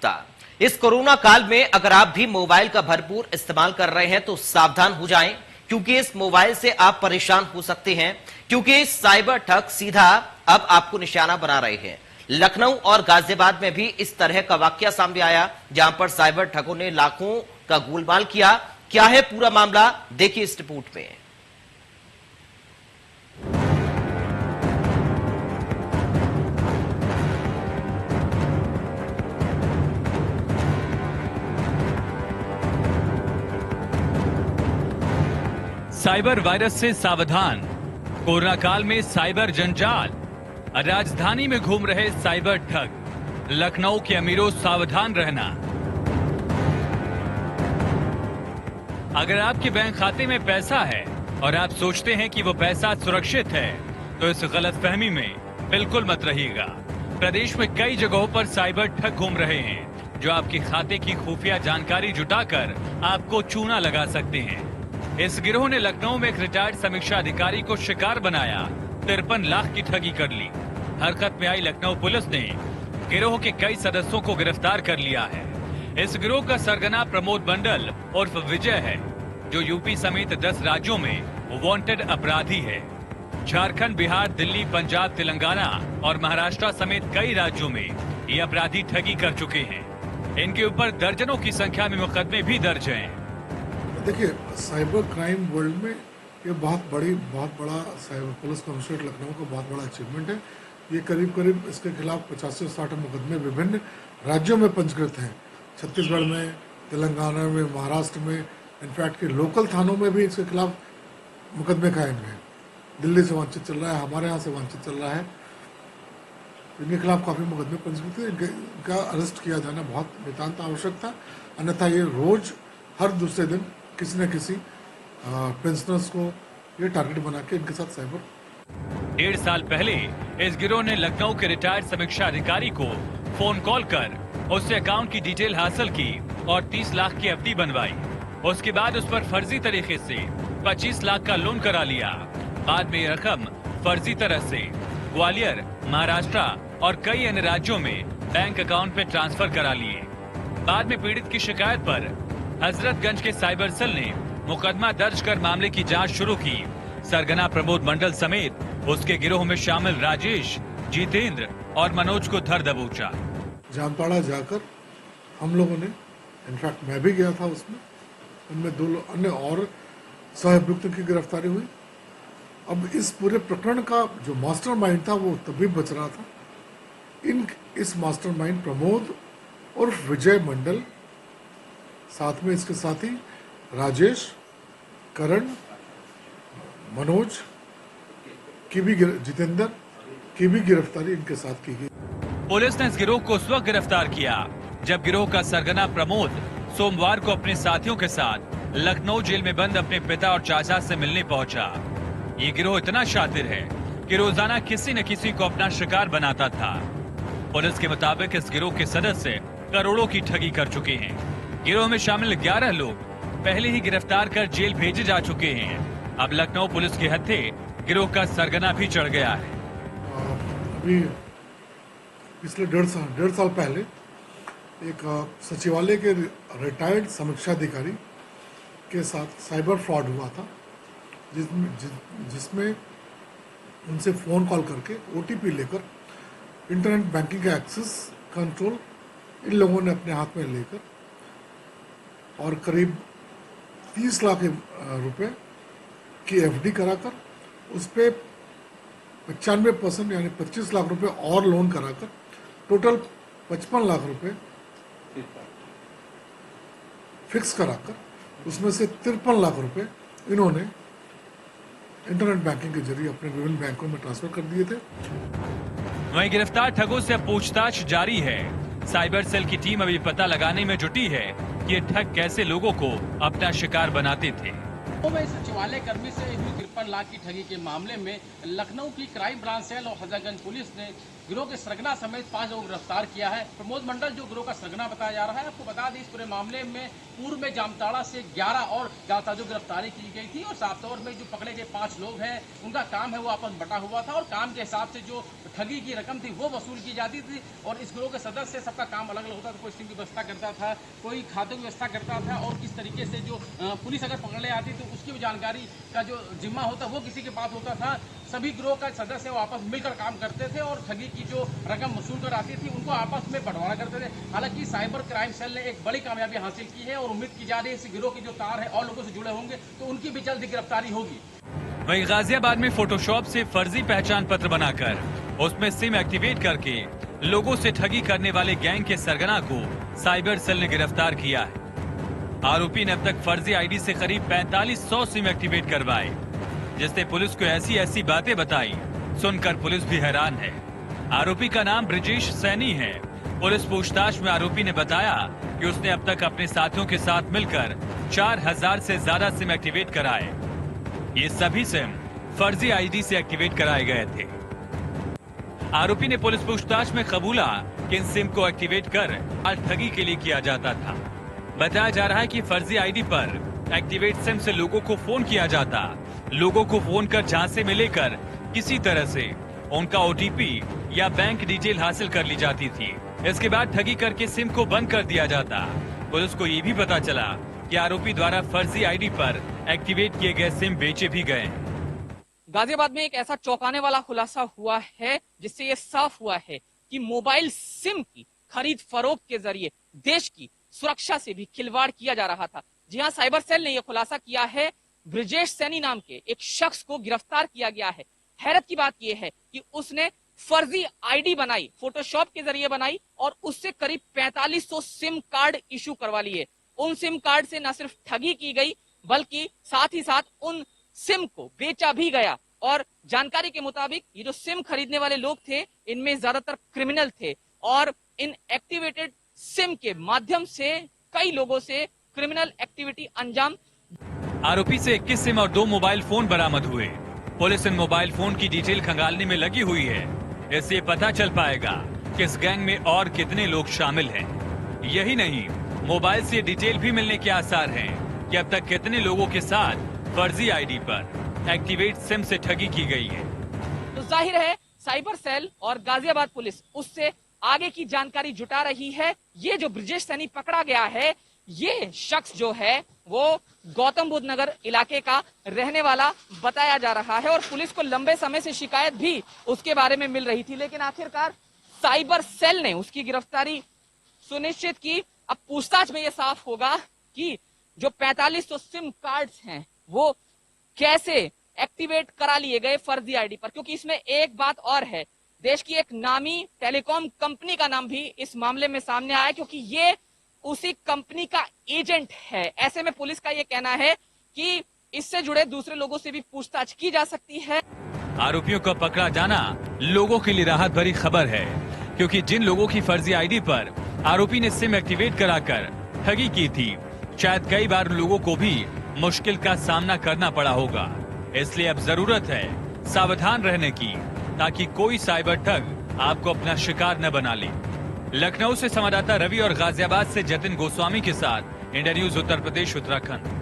जागरूकता। इस कोरोना काल में अगर आप भी मोबाइल का भरपूर इस्तेमाल कर रहे हैं तो सावधान हो जाएं, क्योंकि इस मोबाइल से आप परेशान हो सकते हैं, क्योंकि साइबर ठग सीधा अब आपको निशाना बना रहे हैं। लखनऊ और गाजियाबाद में भी इस तरह का वाकया सामने आया, जहां पर साइबर ठगों ने लाखों का गोलमाल किया। क्या है पूरा मामला, देखिए इस रिपोर्ट में। साइबर वायरस से सावधान, कोरोना काल में साइबर जंजाल, राजधानी में घूम रहे साइबर ठग, लखनऊ के अमीरों सावधान रहना। अगर आपके बैंक खाते में पैसा है और आप सोचते हैं कि वो पैसा सुरक्षित है, तो इस गलतफहमी में बिल्कुल मत रहिएगा। प्रदेश में कई जगहों पर साइबर ठग घूम रहे हैं, जो आपके खाते की खुफिया जानकारी जुटाकर आपको चूना लगा सकते हैं। इस गिरोह ने लखनऊ में एक रिटायर्ड समीक्षा अधिकारी को शिकार बनाया, 53 लाख की ठगी कर ली। हरकत में आई लखनऊ पुलिस ने गिरोह के कई सदस्यों को गिरफ्तार कर लिया है। इस गिरोह का सरगना प्रमोद मंडल उर्फ विजय है, जो यूपी समेत 10 राज्यों में वांटेड अपराधी है। झारखंड, बिहार, दिल्ली, पंजाब, तेलंगाना और महाराष्ट्र समेत कई राज्यों में ये अपराधी ठगी कर चुके हैं। इनके ऊपर दर्जनों की संख्या में मुकदमे भी दर्ज हैं। देखिए, साइबर क्राइम वर्ल्ड में ये बहुत बड़ा साइबर पुलिस कमिश्नरेट लखनऊ का बहुत बड़ा अचीवमेंट है। ये करीब इसके खिलाफ 50 से 60 मुकदमे विभिन्न राज्यों में पंजीकृत हैं। छत्तीसगढ़ में, तेलंगाना में, महाराष्ट्र में, इनफैक्ट के लोकल थानों में भी इसके खिलाफ मुकदमे कायम हैं। दिल्ली से वांछित चल रहा है, हमारे यहाँ से वांछित चल रहा है। इनके खिलाफ काफ़ी मुकदमे पंजीकृत हैं। इनका अरेस्ट किया जाना बहुत नितांत आवश्यक था, अन्यथा ये रोज हर दूसरे दिन किसी न किसी पेंशनर्स को ये टारगेट बना के इनके साथ साइबर। 1.5 साल पहले इस गिरोह ने लखनऊ के रिटायर्ड समीक्षा अधिकारी को फोन कॉल कर उससे अकाउंट की डिटेल हासिल की और 30 लाख की एफडी बनवाई। उसके बाद उस पर फर्जी तरीके से 25 लाख का लोन करा लिया। बाद में ये रकम फर्जी तरह से ग्वालियर, महाराष्ट्र और कई अन्य राज्यों में बैंक अकाउंट में ट्रांसफर करा लिए। बाद में पीड़ित की शिकायत पर हजरतगंज के साइबर सेल ने मुकदमा दर्ज कर मामले की जांच शुरू की। सरगना प्रमोद मंडल समेत उसके गिरोह में शामिल राजेश, जितेंद्र और मनोज को धर दबोचा। जामताड़ा जाकर हम लोगों ने, इनफैक्ट मैं भी गया था उसमें, उनमें 2 अन्य और सह-अभियुक्तों की गिरफ्तारी हुई। अब इस पूरे प्रकरण का जो मास्टरमाइंड था वो तभी बच रहा था। इस मास्टरमाइंड प्रमोद और विजय मंडल, साथ में इसके साथी राजेश, करण, मनोज की भी, जितेंद्र की भी गिरफ्तारी इनके साथ की गई। पुलिस ने इस गिरोह को उस वक्त गिरफ्तार किया जब गिरोह का सरगना प्रमोद सोमवार को अपने साथियों के साथ लखनऊ जेल में बंद अपने पिता और चाचा से मिलने पहुंचा। ये गिरोह इतना शातिर है कि रोजाना किसी न किसी को अपना शिकार बनाता था। पुलिस के मुताबिक इस गिरोह के सदस्य करोड़ों की ठगी कर चुके हैं। गिरोह में शामिल 11 लोग पहले ही गिरफ्तार कर जेल भेजे जा चुके हैं। अब लखनऊ पुलिस के हत्थे गिरोह का सरगना भी चढ़ गया है। अभी पिछले 1.5 साल पहले एक सचिवालय के रिटायर्ड समीक्षा अधिकारी के साथ साइबर फ्रॉड हुआ था, जिसमें उनसे फ़ोन कॉल करके OTP लेकर इंटरनेट बैंकिंग का एक्सेस कंट्रोल इन लोगों ने अपने हाथ में लेकर और करीब 30 लाख रुपए की एफडी कराकर उस पर 95% यानी 25 लाख रुपए और लोन कराकर टोटल 55 लाख रुपए फिक्स कराकर उसमें से 53 लाख रुपए इन्होंने इंटरनेट बैंकिंग के जरिए अपने विभिन्न बैंकों में ट्रांसफर कर दिए थे। वहीं गिरफ्तार ठगों से पूछताछ जारी है। साइबर सेल की टीम अभी पता लगाने में जुटी है कि ये ठग कैसे लोगों को अपना शिकार बनाते थे। सचिवालय कर्मी से हुई 53 लाख की ठगी के मामले में लखनऊ की क्राइम ब्रांच सेल और हजरतगंज पुलिस ने गिरोह के सरगना समेत 5 लोगों को गिरफ्तार किया है। प्रमोद मंडल जो गिरोह का सरगना बताया जा रहा है। आपको बता दें इस पूरे मामले में पूर्व में जामताड़ा से 11 और जालसाजों की गिरफ्तारी की गई थी और साफ तौर में जो पकड़े गए 5 लोग हैं उनका काम है वो आपस में बटा हुआ था और काम के हिसाब से जो ठगी की रकम थी वो वसूल की जाती थी और इस गिरोह के सदस्य सबका काम अलग अलग होता था। कोई स्टिंग की व्यवस्था करता था, कोई खातों की व्यवस्था करता था और किस तरीके से जो पुलिस अगर पकड़ने आती तो उसकी भी जानकारी का जो जिम्मा होता वो किसी के पास होता था। सभी गिरोह का सदस्य वो आपस में मिलकर काम करते थे और ठगी की जो रकम वसूल कर आती थी उनको आपस में बंटवारा करते थे। हालांकि साइबर क्राइम सेल ने एक बड़ी कामयाबी हासिल की है और उम्मीद की जा रही है इस गिरोह की जो तार है और लोगों से जुड़े होंगे तो उनकी भी जल्द गिरफ्तारी होगी। वहीं गाजियाबाद में फोटोशॉप से फर्जी पहचान पत्र बनाकर उसमें सिम एक्टिवेट करके लोगों से ठगी करने वाले गैंग के सरगना को साइबर सेल ने गिरफ्तार किया है। आरोपी ने अब तक फर्जी आईडी से करीब 4500 सिम एक्टिवेट करवाए, जिसने पुलिस को ऐसी ऐसी बातें बताई सुनकर पुलिस भी हैरान है। आरोपी का नाम ब्रिजेश सैनी है। पुलिस पूछताछ में आरोपी ने बताया कि उसने अब तक अपने साथियों के साथ मिलकर 4000 से ज्यादा सिम एक्टिवेट कराए। ये सभी सिम फर्जी आईडी से एक्टिवेट कराए गए थे। आरोपी ने पुलिस पूछताछ में कबूला कि इन सिम को एक्टिवेट कर ठगी के लिए किया जाता था। बताया जा रहा है कि फर्जी आईडी पर एक्टिवेट सिम से लोगों को फोन किया जाता, लोगों को फोन कर झांसे में लेकर किसी तरह से उनका ओटीपी या बैंक डिटेल हासिल कर ली जाती थी। इसके बाद ठगी करके सिम को बंद कर दिया जाता। पुलिस को ये भी पता चला कि आरोपी द्वारा फर्जी आईडी पर एक्टिवेट किए गए सिम बेचे भी गए। गाजियाबाद में एक ऐसा चौंकाने वाला खुलासा हुआ है जिससे ये साफ हुआ है कि मोबाइल सिम की खरीद फरोख्त के जरिए देश की सुरक्षा से भी खिलवाड़ किया जा रहा था। जी हां, साइबर सेल ने यह खुलासा किया है। ब्रिजेश सैनी नाम के एक शख्स को गिरफ्तार किया गया है। हैरत की बात यह है कि उसने फर्जी आईडी बनाई, फोटोशॉप के जरिए बनाई और उससे करीब 4500 सिम कार्ड इशू करवा लिए। उन सिम कार्ड से न सिर्फ ठगी की गई बल्कि साथ ही साथ उन सिम को बेचा भी गया। और जानकारी के मुताबिक ये जो सिम खरीदने वाले लोग थे इनमें ज्यादातर क्रिमिनल थे और इन एक्टिवेटेड सिम के माध्यम से कई लोगों से क्रिमिनल एक्टिविटी अंजाम। आरोपी से 21 सिम और 2 मोबाइल फोन बरामद हुए। पुलिस इन मोबाइल फोन की डिटेल खंगालने में लगी हुई है। इससे पता चल पाएगा कि इस गैंग में और कितने लोग शामिल हैं। यही नहीं, मोबाइल से डिटेल भी मिलने के आसार हैं कि अब तक कितने लोगों के साथ फर्जी आईडी पर एक्टिवेट सिम से ठगी की गई है। तो जाहिर है साइबर सेल और गाजियाबाद पुलिस उससे आगे की जानकारी जुटा रही है। ये जो ब्रिजेश सैनी पकड़ा गया है, ये शख्स जो है वो गौतम बुद्ध नगर इलाके का रहने वाला बताया जा रहा है और पुलिस को लंबे समय से शिकायत भी उसके बारे में मिल रही थी, लेकिन आखिरकार साइबर सेल ने उसकी गिरफ्तारी सुनिश्चित की। अब पूछताछ में यह साफ होगा कि जो 4500 सिम कार्ड्स हैं वो कैसे एक्टिवेट करा लिए गए फर्जी आईडी पर, क्योंकि इसमें एक बात और है, देश की एक नामी टेलीकॉम कंपनी का नाम भी इस मामले में सामने आया क्योंकि ये उसी कंपनी का एजेंट है। ऐसे में पुलिस का ये कहना है कि इससे जुड़े दूसरे लोगों से भी पूछताछ की जा सकती है। आरोपियों का पकड़ा जाना लोगों के लिए राहत भरी खबर है, क्योंकि जिन लोगों की फर्जी आईडी पर आरोपी ने सिम एक्टिवेट कराकर ठगी की थी, शायद कई बार उन लोगों को भी मुश्किल का सामना करना पड़ा होगा। इसलिए अब जरूरत है सावधान रहने की, ताकि कोई साइबर ठग आपको अपना शिकार न बना ले। लखनऊ से संवाददाता रवि और गाजियाबाद से जतिन गोस्वामी के साथ इंडिया न्यूज उत्तर प्रदेश उत्तराखंड।